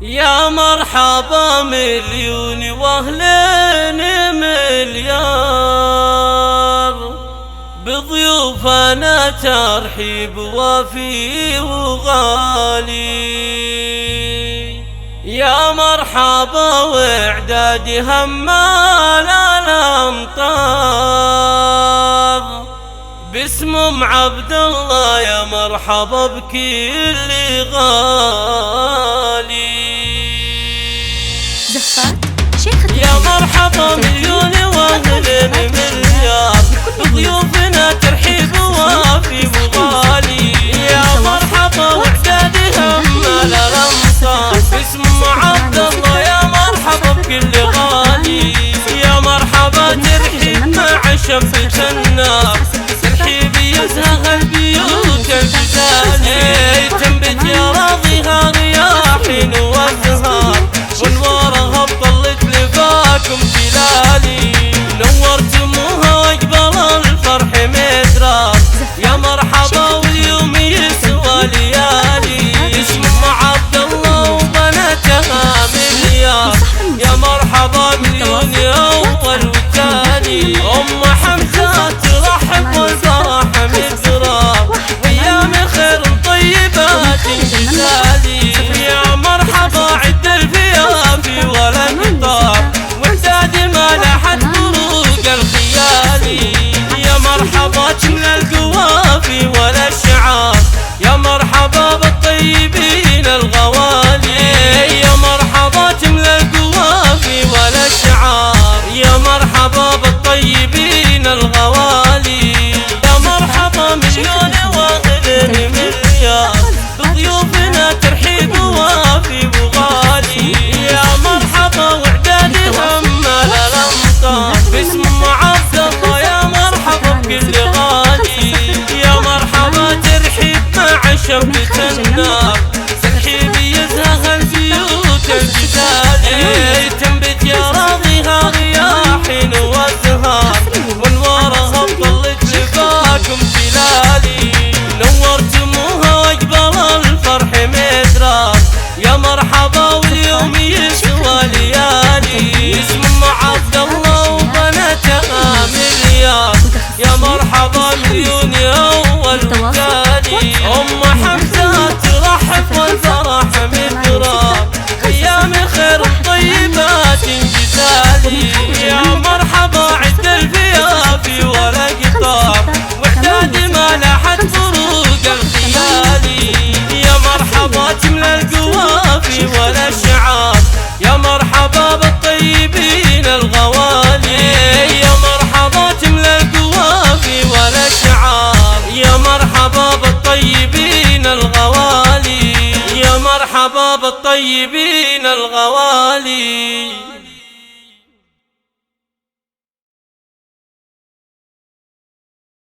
يا مرحبا مليون واهلين مليار، بضيوفنا ترحيب وافي وغالي. يا مرحبا واعداد همال الامطار، باسم عبد الله يا مرحبا بكل غالي. يا مرحبا مليون واهلين مليار، بضيوفنا ترحيب وافي وغالي. يا مرحبا واعداد همال الامطار، باسم عبد الله يا مرحبا بكل غالي. يا مرحبا ترحيب مع شمس النار، ترحيب يزهق البيوت الجزالي. تنبت يا راضيها رياحين وازهار، وانوارها بطلت لفاكم جلالي. نورتموها واقبل الفرح مدرار، يا مرحبا واليوم يسوى ليالي. اسم عبد الله وبناتها مليار، يا مرحبا مليون اول والتالي. ام حمزه ترحب والفرح مدرار، وايام خير طيبات جزالي. يا مرحبا عد الفيافي ولا نطار، واعداد ما لاحت فروق الخيالي. يا مرحبا من القوافي ولا الشعار، يا مرحبا بالطيبين الغوالي. يا مرحبا من القوافي ولا الشعار، يا مرحبا بالطيبين الغوالي. يا مرحبا مليون واهلين مليار، بضيوفنا ترحيب وافي وغالي. يا مرحبا واعداد همال الامطار، باسم عبد الله يا مرحبا بكل غالي. يا مرحبا ترحيب مع شمس النار، ترحيب يزهق البيوت الجزالي. تنبت يا راضيها رياحين وازهار، وانوارها بطلت لفاكم جلالي. نورتموها واقبل الفرح مدرار، يا مرحبا واليوم يسوى ليالي. اسم عبد الله وبناتها مليار، يا مرحبا مليون اول والتالي. ام حمزه ترحب والفرح مدرار، ايام خير طيبات جزالي. يا مرحبا عد الفيافي ولا قطار، واعداد ما لاحت فروق الخيالي. يا مرحبا من القوافي ولا الشعار، يا مرحبا بالطيبين الغوالي. يا مرحبا من القوافي ولا الشعار، يا مرحبا بالطيبين الغوالي. يا مرحبا بالطيبين الغوالي.